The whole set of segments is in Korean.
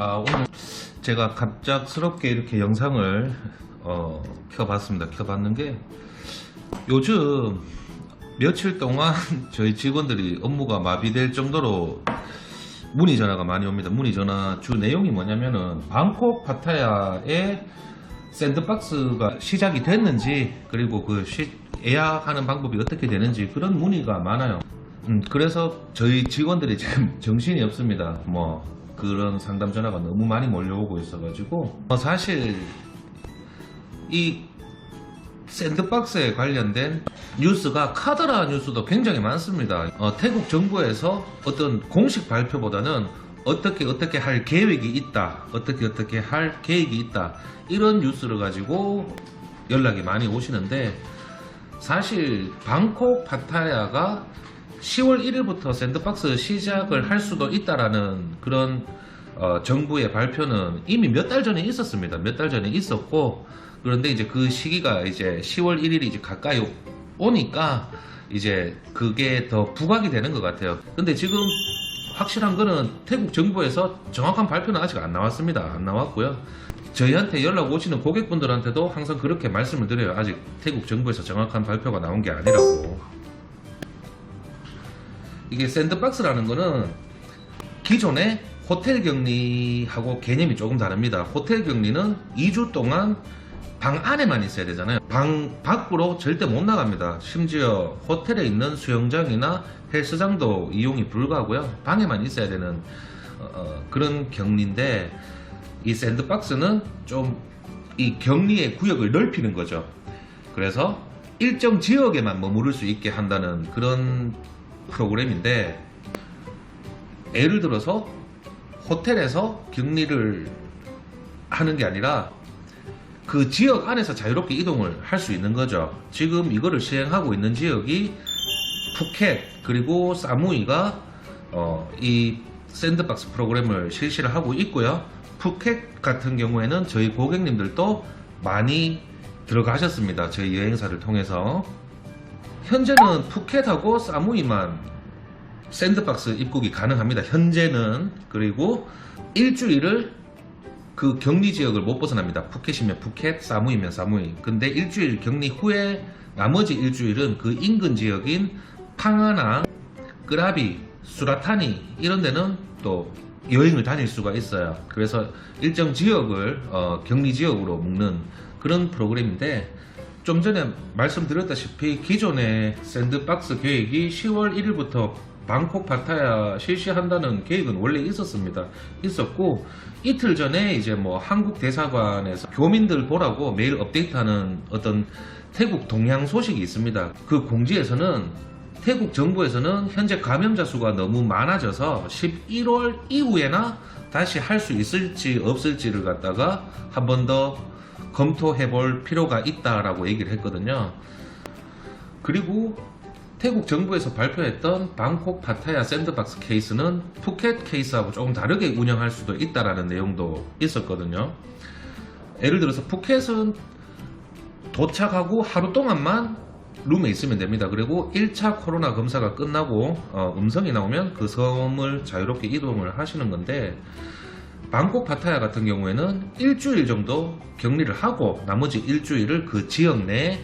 오늘 제가 갑작스럽게 이렇게 영상을 켜봤습니다. 켜봤는 게 요즘 며칠 동안 저희 직원들이 업무가 마비될 정도로 문의 전화가 많이 옵니다. 문의 전화 주 내용이 뭐냐면은 방콕 파타야의 샌드박스가 시작이 됐는지, 그리고 그 예약하는 방법이 어떻게 되는지 그런 문의가 많아요. 그래서 저희 직원들이 지금 정신이 없습니다. 뭐 그런 상담 전화가 너무 많이 몰려오고 있어가지고 사실 이 샌드박스에 관련된 뉴스가 카더라 뉴스도 굉장히 많습니다. 태국 정부에서 어떤 공식 발표보다는 어떻게 할 계획이 있다, 어떻게 할 계획이 있다, 이런 뉴스를 가지고 연락이 많이 오시는데, 사실 방콕 파타야가 10월 1일부터 샌드박스 시작을 할 수도 있다라는 그런 정부의 발표는 이미 몇 달 전에 있었습니다. 몇 달 전에 있었고, 그런데 이제 그 시기가 이제 10월 1일이 이제 가까이 오니까 이제 그게 더 부각이 되는 것 같아요. 근데 지금 확실한 거는 태국 정부에서 정확한 발표는 아직 안 나왔습니다. 안 나왔고요. 저희한테 연락 오시는 고객분들한테도 항상 그렇게 말씀을 드려요. 아직 태국 정부에서 정확한 발표가 나온 게 아니라고. 이게 샌드박스라는 거는 기존의 호텔 격리하고 개념이 조금 다릅니다. 호텔 격리는 2주 동안 방 안에만 있어야 되잖아요. 방 밖으로 절대 못 나갑니다. 심지어 호텔에 있는 수영장이나 헬스장도 이용이 불가하고요. 방에만 있어야 되는 그런 격리인데, 이 샌드박스는 좀 이 격리의 구역을 넓히는 거죠. 그래서 일정 지역에만 머무를 수 있게 한다는 그런 프로그램인데, 예를 들어서 호텔에서 격리를 하는 게 아니라 그 지역 안에서 자유롭게 이동을 할 수 있는 거죠. 지금 이거를 시행하고 있는 지역이 푸켓 그리고 사무이가 이 샌드박스 프로그램을 실시를 하고 있고요. 푸켓 같은 경우에는 저희 고객님들도 많이 들어가셨습니다. 저희 여행사를 통해서. 현재는 푸켓하고 사무이만 샌드박스 입국이 가능합니다. 현재는. 그리고 일주일을 그 격리 지역을 못 벗어납니다. 푸켓이면 푸켓, 사무이면 사무이. 근데 일주일 격리 후에 나머지 일주일은 그 인근 지역인 팡아낭, 끄라비, 수라타니 이런 데는 또 여행을 다닐 수가 있어요. 그래서 일정 지역을 격리 지역으로 묶는 그런 프로그램인데, 좀 전에 말씀드렸다시피 기존의 샌드박스 계획이 10월 1일부터 방콕 파타야 실시한다는 계획은 원래 있었습니다. 있었고, 이틀 전에 이제 뭐 한국 대사관에서 교민들 보라고 매일 업데이트하는 어떤 태국 동향 소식이 있습니다. 그 공지에서는 태국 정부에서는 현재 감염자 수가 너무 많아져서 11월 이후에나 다시 할 수 있을지 없을지를 갖다가 한 번 더 검토해 볼 필요가 있다라고 얘기를 했거든요. 그리고 태국 정부에서 발표했던 방콕 파타야 샌드박스 케이스는 푸켓 케이스하고 조금 다르게 운영할 수도 있다라는 내용도 있었거든요. 예를 들어서 푸켓은 도착하고 하루 동안만 룸에 있으면 됩니다. 그리고 1차 코로나 검사가 끝나고 음성이 나오면 그 섬을 자유롭게 이동을 하시는 건데, 방콕 파타야 같은 경우에는 일주일 정도 격리를 하고 나머지 일주일을 그 지역 내에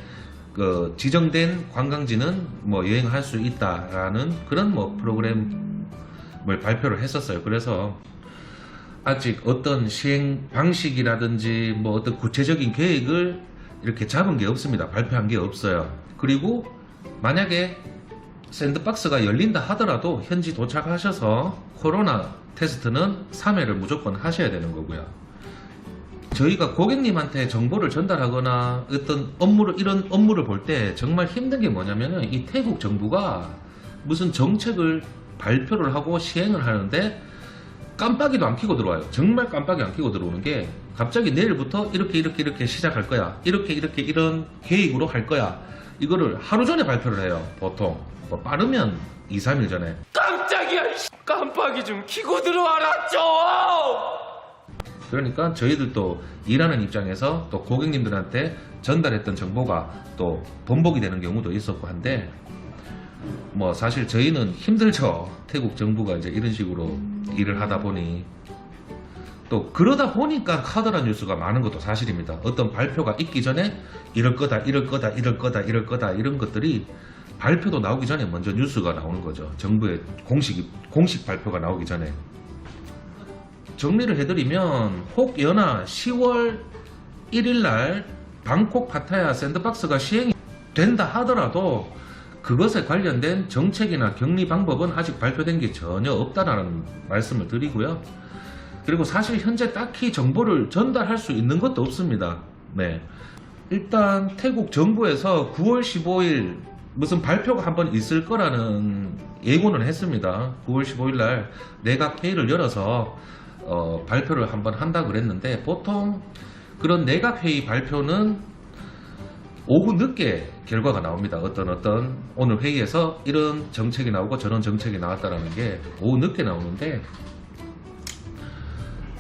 그 지정된 관광지는 뭐 여행할 수 있다라는 그런 뭐 프로그램을 발표를 했었어요. 그래서 아직 어떤 시행 방식이라든지 뭐 어떤 구체적인 계획을 이렇게 잡은 게 없습니다. 발표한 게 없어요. 그리고 만약에 샌드박스가 열린다 하더라도 현지 도착하셔서 코로나 테스트는 3회를 무조건 하셔야 되는 거고요. 저희가 고객님한테 정보를 전달하거나 어떤 이런 업무를 볼 때 정말 힘든 게 뭐냐면은, 이 태국 정부가 무슨 정책을 발표를 하고 시행을 하는데 깜빡이도 안 켜고 들어와요. 정말 깜빡이 안 켜고 들어오는 게, 갑자기 내일부터 이렇게 시작할 거야, 이런 계획으로 할 거야, 이거를 하루 전에 발표를 해요. 보통 뭐 빠르면 2, 3일 전에. 깜짝이야, 깜빡이 좀 켜고 들어와라 좀. 그러니까 저희들도 일하는 입장에서 또 고객님들한테 전달했던 정보가 또 번복이 되는 경우도 있었고 한데, 뭐 사실 저희는 힘들죠. 태국 정부가 이제 이런 식으로 일을 하다 보니. 또 그러다 보니까 카더라 뉴스가 많은 것도 사실입니다. 어떤 발표가 있기 전에 이럴 거다, 이럴 거다, 이럴 거다, 이럴 거다 이런 것들이 발표도 나오기 전에 먼저 뉴스가 나오는 거죠. 정부의 공식 발표가 나오기 전에. 정리를 해드리면 혹여나 10월 1일날 방콕 파타야 샌드박스가 시행이 된다 하더라도 그것에 관련된 정책이나 격리 방법은 아직 발표된 게 전혀 없다라는 말씀을 드리고요. 그리고 사실 현재 딱히 정보를 전달할 수 있는 것도 없습니다. 네. 일단 태국 정부에서 9월 15일 무슨 발표가 한번 있을 거라는 예고는 했습니다. 9월 15일 날 내각 회의를 열어서 발표를 한번 한다 그랬는데 보통 그런 내각 회의 발표는 오후 늦게 결과가 나옵니다. 어떤 오늘 회의에서 이런 정책이 나오고 저런 정책이 나왔다라는 게 오후 늦게 나오는데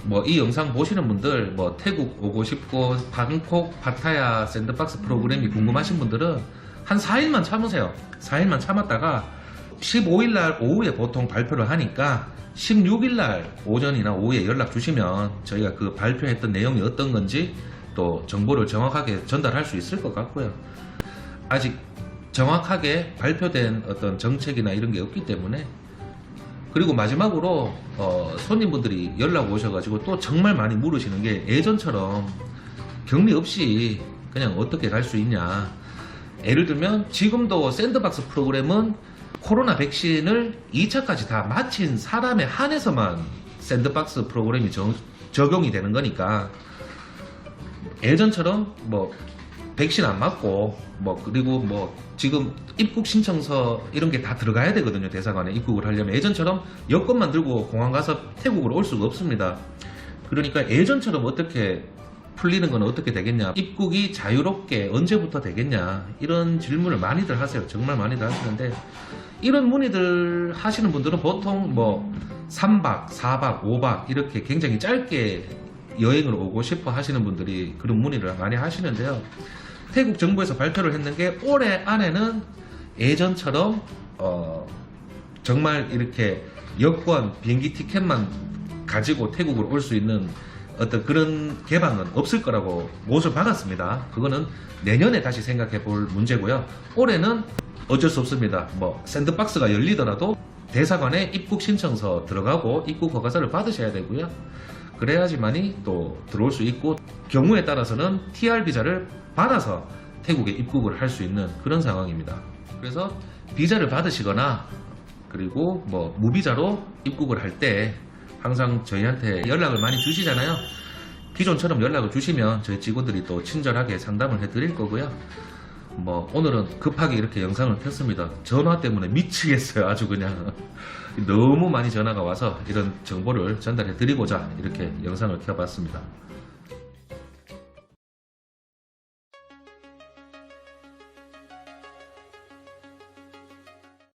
뭐 이 영상 보시는 분들 뭐 태국 오고 싶고 방콕 파타야 샌드박스 프로그램이 궁금하신 분들은 한 4일만 참으세요. 4일만 참았다가 15일날 오후에 보통 발표를 하니까 16일날 오전이나 오후에 연락 주시면 저희가 그 발표했던 내용이 어떤 건지 또 정보를 정확하게 전달할 수 있을 것 같고요. 아직 정확하게 발표된 어떤 정책이나 이런 게 없기 때문에. 그리고 마지막으로 손님분들이 연락 오셔가지고 또 정말 많이 물으시는 게 예전처럼 격리 없이 그냥 어떻게 갈 수 있냐. 예를 들면 지금도 샌드박스 프로그램은 코로나 백신을 2차까지 다 마친 사람에 한해서만 샌드박스 프로그램이 적용이 되는 거니까 예전처럼 뭐 백신 안 맞고 뭐 그리고 뭐 지금 입국 신청서 이런 게 다 들어가야 되거든요. 대사관에 입국을 하려면 예전처럼 여권만 들고 공항 가서 태국으로 올 수가 없습니다. 그러니까 예전처럼 어떻게 풀리는 건 어떻게 되겠냐, 입국이 자유롭게 언제부터 되겠냐 이런 질문을 많이들 하세요. 정말 많이들 하시는데 이런 문의들 하시는 분들은 보통 뭐 3박, 4박, 5박 이렇게 굉장히 짧게 여행을 오고 싶어 하시는 분들이 그런 문의를 많이 하시는데요. 태국 정부에서 발표를 했는 게 올해 안에는 예전처럼 정말 이렇게 여권, 비행기 티켓만 가지고 태국으로 올 수 있는 어떤 그런 개방은 없을 거라고 못을 받았습니다. 그거는 내년에 다시 생각해 볼 문제고요. 올해는 어쩔 수 없습니다. 뭐 샌드박스가 열리더라도 대사관에 입국 신청서 들어가고 입국 허가서를 받으셔야 되고요. 그래야지만이 또 들어올 수 있고 경우에 따라서는 TR 비자를 받아서 태국에 입국을 할 수 있는 그런 상황입니다. 그래서 비자를 받으시거나 그리고 뭐 무비자로 입국을 할 때 항상 저희한테 연락을 많이 주시잖아요. 기존처럼 연락을 주시면 저희 직원들이 또 친절하게 상담을 해드릴 거고요. 뭐 오늘은 급하게 이렇게 영상을 켰습니다. 전화 때문에 미치겠어요. 아주 그냥 너무 많이 전화가 와서 이런 정보를 전달해 드리고자 이렇게 영상을 켜봤습니다.